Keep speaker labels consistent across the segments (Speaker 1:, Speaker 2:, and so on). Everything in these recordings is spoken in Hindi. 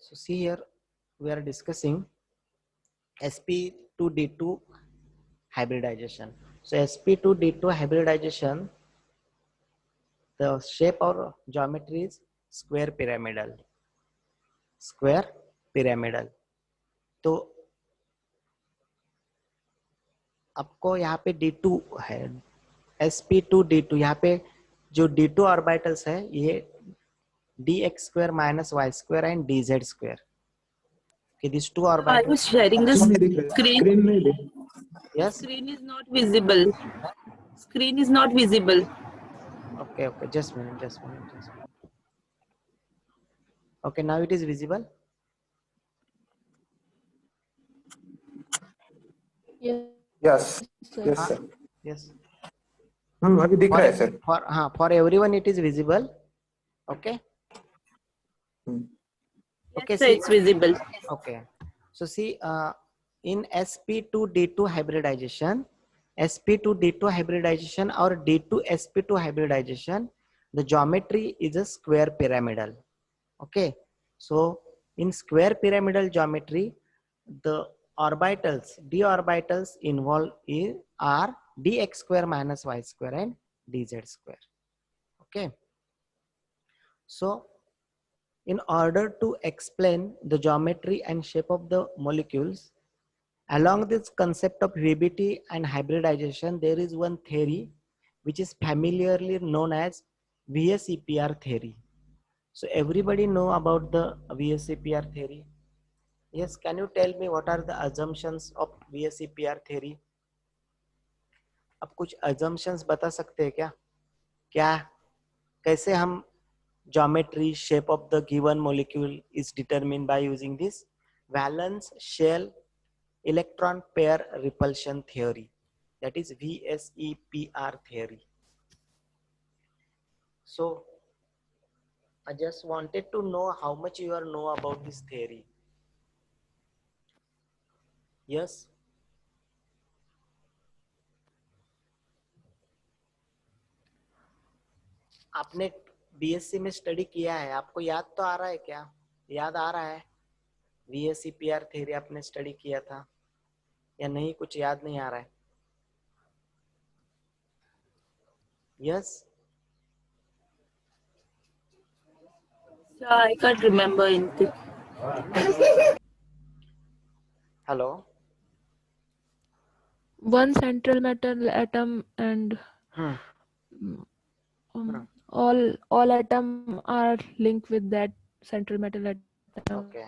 Speaker 1: So see here, we are discussing sp2d2 hybridization. So sp2d2 hybridization, the shape or geometry is square pyramidal. Square pyramidal. तो आपको यहाँ पे d2 है, sp2d2, यहाँ पे जो d2 ऑर्बिटल्स है ये dx square minus y square and dz square. Okay, these two
Speaker 2: Are you
Speaker 1: orbitals.
Speaker 2: sharing the screen?
Speaker 1: Yes.
Speaker 2: Screen is not visible. Screen is not visible.
Speaker 1: Okay, just a minute. Okay, now it is visible.
Speaker 3: Yes, sir.
Speaker 1: Yes.
Speaker 3: अभी दिख रहा है sir.
Speaker 1: For everyone it is visible. Okay. Okay,
Speaker 2: Yes, sir, it's visible.
Speaker 1: Okay. So see, in sp2d2 hybridization, sp2d2 hybridization or d2sp2 hybridization, the geometry is a square pyramidal. Okay. So in square pyramidal geometry, the orbitals, d orbitals involved are dx square minus y square and dz square. Okay. So in order to explain the geometry and shape of the molecules, along this concept of VBT and hybridization, there is one theory which is familiarly known as VSEPR theory. So everybody know about the VSEPR theory? Yes, can you tell me what are the assumptions of VSEPR theory? आप कुछ assumptions बता सकते हैं क्या? क्या कैसे हम geometry shape of the given molecule is determined by using this valence shell electron pair repulsion theory, that is VSEPR theory. So I just wanted to know how much you are know about this theory. Yes. आपने बीएससी में स्टडी किया है, आपको याद तो आ रहा है क्या? याद आ रहा है? VSEPR थ्योरी आपने स्टडी किया था या नहीं? कुछ याद नहीं आ रहा है? Yes.
Speaker 2: I can't remember anything.
Speaker 1: Hello.
Speaker 4: One central metal atom and all atom are linked with that central metal atom.
Speaker 1: Okay.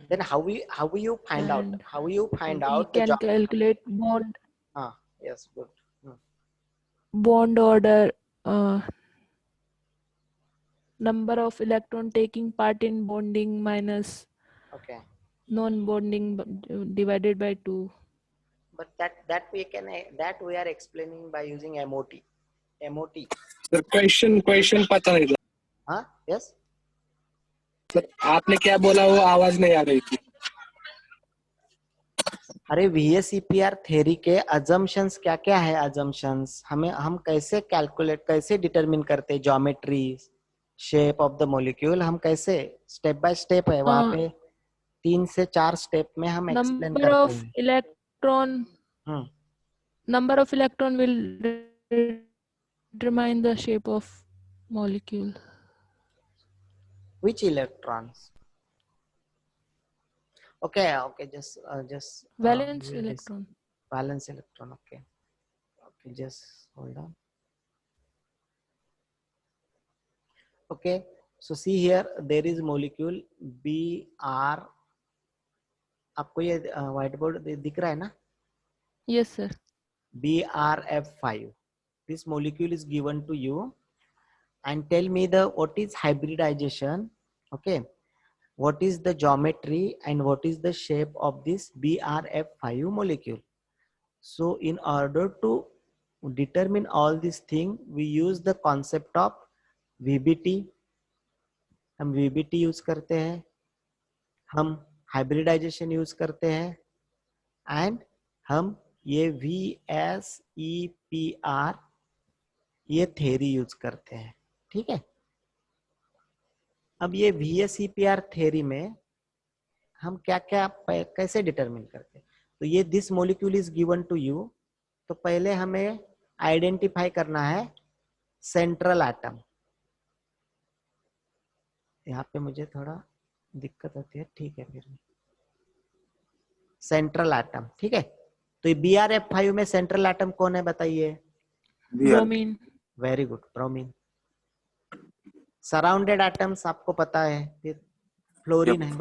Speaker 1: Then how will you find out? How will you find out
Speaker 4: we can calculate bond.
Speaker 1: Yes, good.
Speaker 4: Bond order, number of electron taking part in bonding minus non-bonding divided by 2.
Speaker 1: But that we are explaining by using MOT.
Speaker 5: Sir, question पता नहीं था.
Speaker 1: हाँ, yes.
Speaker 5: Sir, आपने क्या बोला वो आवाज नहीं आ रही थी.
Speaker 1: अरे VSEPR थ्योरी के assumptions क्या क्या है? assumptions हम कैसे कैलकुलेट, कैसे डिटरमिन करते हैं geometry shape of the molecule? हम कैसे स्टेप बाय स्टेप है वहां पे 3 से 4 स्टेप में हम एक्सप्लेन करते हैं.
Speaker 4: Number of electron will determine the shape of molecule.
Speaker 1: Which electrons? Okay, just
Speaker 4: valence electron.
Speaker 1: Valence electron. Okay, just hold on. Okay, so see here there is molecule BR. आपको ये white board दिख रहा है ना?
Speaker 4: Yes sir.
Speaker 1: BRF5. This molecule is given to you, and tell me what is hybridization. Okay, what is the geometry and what is the shape of this BRF5 molecule? So in order to determine all these things, we use the concept of VBT. हम VBT यूज करते हैं, हम हाइब्रिडाइजेशन यूज करते हैं, एंड हम ये VSEPR ये थ्योरी यूज करते हैं. ठीक है. अब ये VSEPR थ्योरी में हम क्या क्या कैसे डिटरमिन करते हैं? तो ये this molecule is given to you, तो पहले हमें आइडेंटिफाई करना है सेंट्रल एटम। यहाँ पे मुझे थोड़ा दिक्कत होती है, ठीक है, फिर सेंट्रल एटम, ठीक है। तो ये BRF5 में सेंट्रल एटम कौन है बताइए?
Speaker 4: Bromine.
Speaker 1: Very good, bromine. Surrounded atoms आपको पता है, फिर फ्लोरीन है,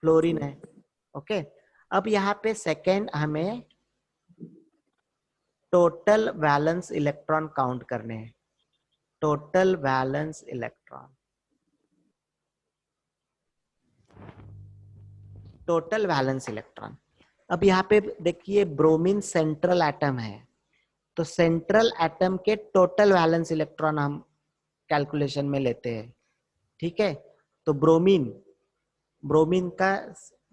Speaker 1: फ्लोरीन है, ओके। अब यहाँ पे सेकेंड हमें टोटल वैलेंस इलेक्ट्रॉन काउंट करने हैं, total valence electron, total valence electron. अब यहाँ पे देखिए ब्रोमीन सेंट्रल एटम है, तो सेंट्रल एटम के टोटल वैलेंस इलेक्ट्रॉन हम कैलकुलेशन में लेते हैं, ठीक है। तो ब्रोमीन, ब्रोमीन का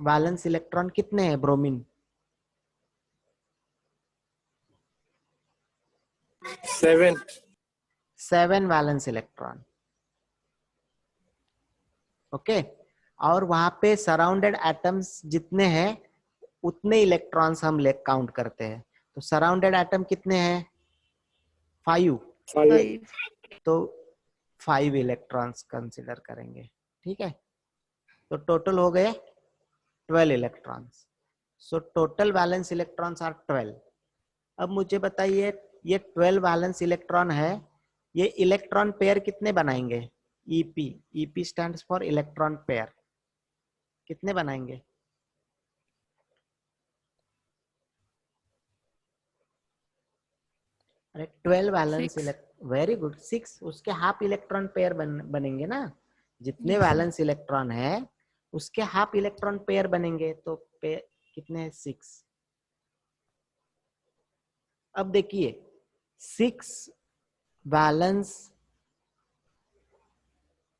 Speaker 1: वैलेंस इलेक्ट्रॉन कितने हैं? Bromine 7 valence electron, okay. और वहां पे सराउंडेड एटम्स जितने हैं उतने इलेक्ट्रॉन्स हम ले काउंट करते हैं। तो सराउंडेड एटम कितने हैं? 5,
Speaker 4: 5।
Speaker 1: तो 5 इलेक्ट्रॉन्स कंसिडर करेंगे, ठीक है। तो टोटल हो गए 12 electrons. So total valence electrons are 12। अब मुझे बताइए ये 12 वैलेंस इलेक्ट्रॉन है, ये इलेक्ट्रॉन पेयर कितने बनाएंगे? EP, EP stands for electron pair, कितने बनाएंगे? अरे 12 वैलेंस
Speaker 4: 6।
Speaker 1: Very good, 6। उसके हाफ इलेक्ट्रॉन पेयर बनेंगे ना, जितने
Speaker 4: Yes.
Speaker 1: वैलेंस इलेक्ट्रॉन है उसके हाफ इलेक्ट्रॉन पेयर बनेंगे, तो कितने हैं? 6। अब देखिए 6 वैलेंस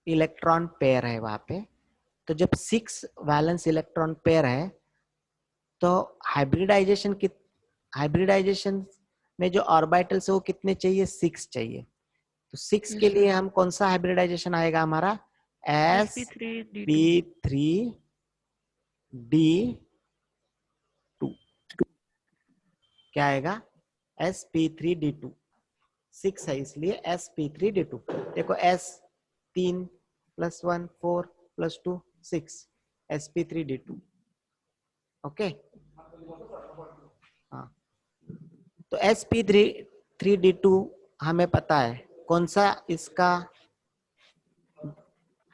Speaker 1: इलेक्ट्रॉन पेयर है वहां पे, तो जब 6 वैलेंस इलेक्ट्रॉन पेयर है तो हाइब्रिडाइजेशन में जो ऑर्बिटल्स है वो कितने चाहिए? 6 चाहिए। तो 6 के लिए हम कौन सा हाइब्रिडाइजेशन आएगा हमारा? sp3d2। क्या आएगा? sp3d2। 6 है इसलिए sp3d2। देखो s 3 + 1 4 + 2 6, sp3d2, ओके। हाँ, तो sp3d2 हमें पता है कौन सा इसका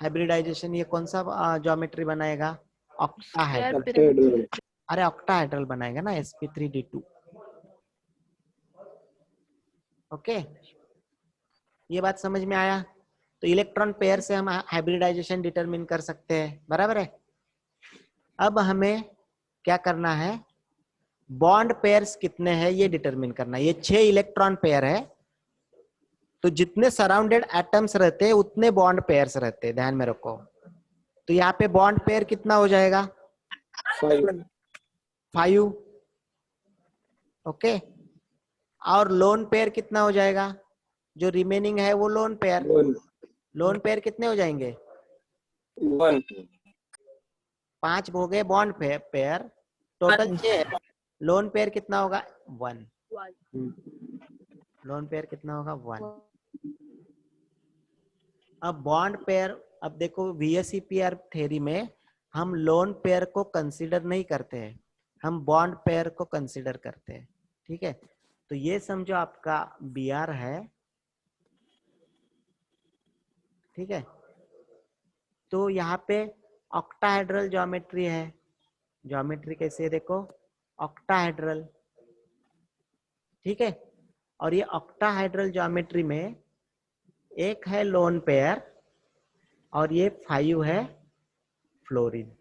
Speaker 1: हाइब्रिडाइजेशन, ये कौन सा ज्योमेट्री बनाएगा? ऑक्टाहेड्रल। अरे ऑक्टाहेड्रल बनाएगा ना sp3d2, ओके। ये बात समझ में आया? तो इलेक्ट्रॉन पेयर से हम हाइब्रिडाइजेशन डिटरमिन कर सकते हैं, बराबर है। अब हमें क्या करना है? बॉन्ड पेयर्स कितने हैं ये डिटरमिन करना है। ये 6 इलेक्ट्रॉन पेयर है, तो जितने सराउंडेड एटम्स रहते हैं उतने बॉन्ड पेयर्स रहते हैं, ध्यान में रखो। तो यहाँ पे बॉन्ड पेयर कितना हो जाएगा? 5, ओके। और लोन पेयर कितना हो जाएगा? जो रिमेनिंग है वो लोन पेयर, लोन पेयर कितने हो जाएंगे? 5 हो गए बॉन्ड पेयर, टोटल 6 है। लोन पेयर कितना होगा? 1। लोन पेयर कितना होगा? 1। अब बॉन्ड पेयर, अब देखो VSEPR थ्योरी में हम लोन पेयर को कंसीडर नहीं करते हैं, हम बॉन्ड पेयर को कंसीडर करते हैं, ठीक है। तो ये समझो आपका Br है, ठीक है। तो यहाँ पे ऑक्टाहेड्रल ज्योमेट्री है, ज्योमेट्री कैसे है देखो, ऑक्टाहेड्रल, ठीक है। और ये ऑक्टाहेड्रल ज्योमेट्री में एक है लोन पेयर और ये 5 है फ्लोरीन,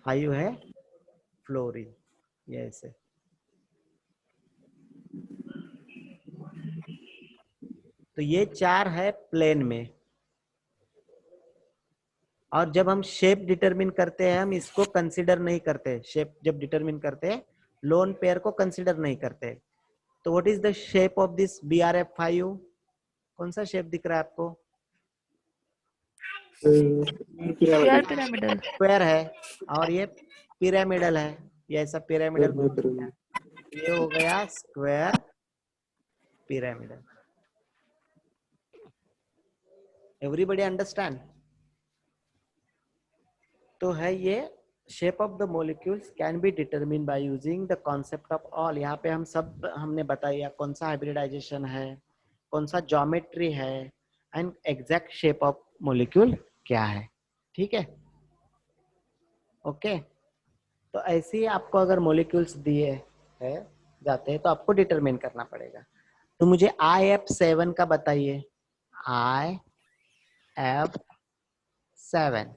Speaker 1: 5 है फ्लोरीन, ये ऐसे। तो ये 4 है प्लेन में। और जब हम शेप डिटरमिन करते हैं हम इसको कंसीडर नहीं करते, शेप जब डिटरमिन करते हैं लोन पेयर को कंसीडर नहीं करते। तो what is the shape of this BRF5? कौन सा शेप दिख रहा है आपको?
Speaker 4: Square pyramidal.
Speaker 1: स्क्वायर है और ये पिरामिडल है, ये ऐसा पिरामिडल, ये हो गया स्क्वायर पिरामिडल। Everybody understand? तो है ये shape of the molecules can be determine by using the concept of all. यहाँ पे हम सब हमने बताया कौन सा हाइब्रिडाइजेशन है, कौन सा ज्योमेट्री है and exact shape of molecule क्या है। ठीक है, ओके। तो ऐसे ही आपको अगर मॉलिक्यूल्स दिए है जाते हैं तो आपको डिटरमिन करना पड़ेगा। तो मुझे IF7 का बताइए, IF7।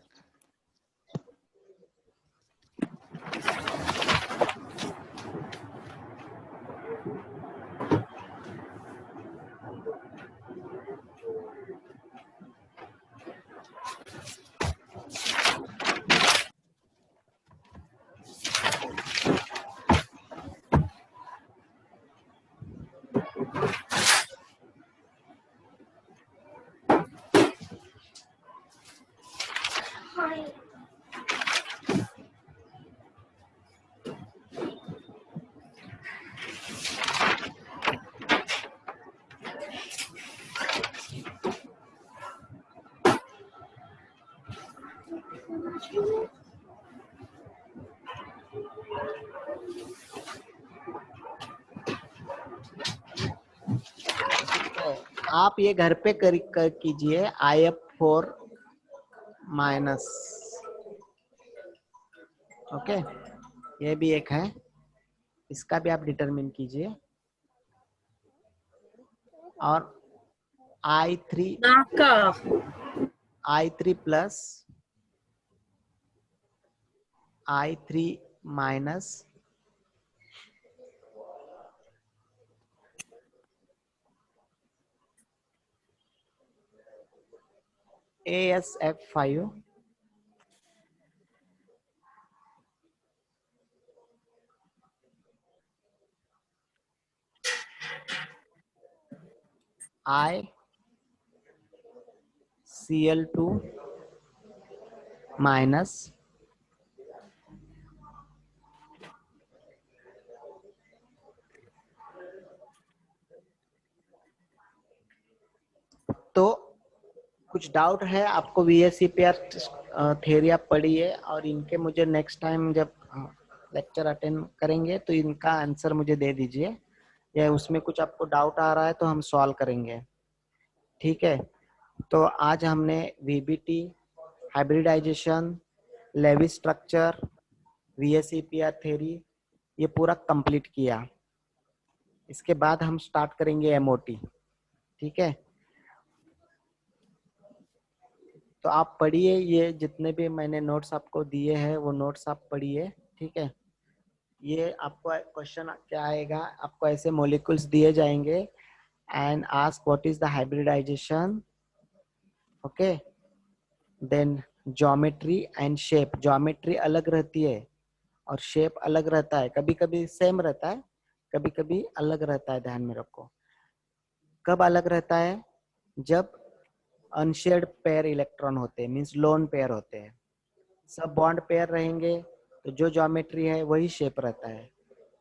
Speaker 1: आप ये घर पे कर कीजिए IF4 माइनस। ओके, ये भी एक है, इसका भी आप डिटरमिन कीजिए। और I3 plus I3 minus ASF5 ICl2 minus तो कुछ डाउट है आपको? VSEPR थ्योरी आप पढ़िए और इनके मुझे नेक्स्ट टाइम जब लेक्चर अटेंड करेंगे तो इनका आंसर मुझे दे दीजिए, या उसमें कुछ आपको डाउट आ रहा है तो हम सॉल्व करेंगे। ठीक है, तो आज हमने VBT, hybridization, Lewis structure, VSEPR theory ये पूरा कंप्लीट किया। इसके बाद हम स्टार्ट करेंगे MOT। ठीक है, तो आप पढ़िए, ये जितने भी मैंने नोट्स आपको दिए हैं वो नोट्स आप पढ़िए। ठीक है, ये आपको क्वेश्चन क्या आएगा, आपको ऐसे मॉलिक्यूल्स दिए जाएंगे and ask what is the hybridization, okay, then geometry and shape. Geometry अलग रहती है और शेप अलग रहता है, कभी कभी सेम रहता है, कभी कभी अलग रहता है। ध्यान में रखो, कब अलग रहता है? जब अनशेयर्ड पेयर इलेक्ट्रॉन होते हैं, मीन्स लोन पेयर होते हैं। सब बॉन्ड पेयर रहेंगे तो जो ज्योमेट्री है वही शेप रहता है,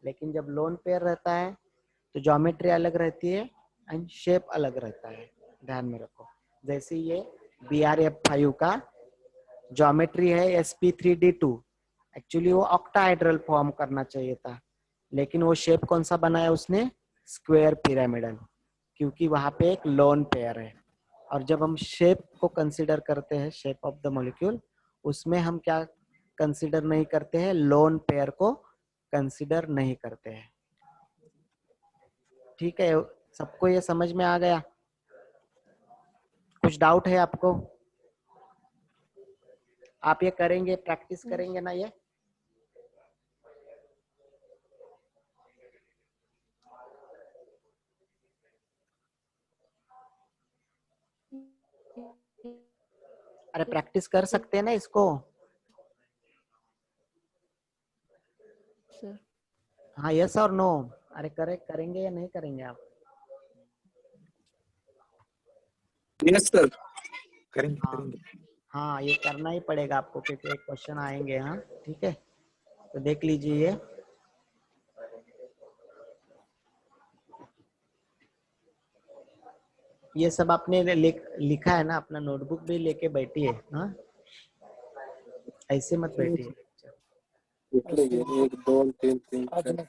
Speaker 1: लेकिन जब लोन पेयर रहता है तो ज्योमेट्री अलग रहती है एंड शेप अलग रहता है। ध्यान में रखो, जैसे ये BRF5 का ज्योमेट्री है sp3d2, एक्चुअली वो ऑक्टाहेड्रल फॉर्म करना चाहिए था, लेकिन वो शेप कौन सा बनाया उसने? स्क्वायर पिरामिडल, क्योंकि वहां पे एक लोन पेयर है। और जब हम शेप को कंसीडर करते हैं, शेप ऑफ द मॉलिक्यूल, उसमें हम क्या कंसीडर नहीं करते हैं? लोन पेयर को कंसीडर नहीं करते हैं। ठीक है, सबको ये समझ में आ गया? कुछ डाउट है आपको? आप ये करेंगे, प्रैक्टिस करेंगे ना ये? अरे प्रैक्टिस कर सकते हैं ना इसको?
Speaker 4: सर
Speaker 1: हाँ, यस और नो? अरे करेंगे या नहीं करेंगे आप?
Speaker 5: Yes sir.
Speaker 3: करेंगे
Speaker 1: हाँ।
Speaker 3: करेंगे।
Speaker 1: हाँ ये करना ही पड़ेगा आपको क्योंकि क्वेश्चन आएंगे। हाँ ठीक है, तो देख लीजिए ये सब आपने लिखा है ना, अपना नोटबुक भी लेके बैठिए। हाँ ऐसे मत बैठिए।
Speaker 3: लिख लीजिए 1 2 3 3 4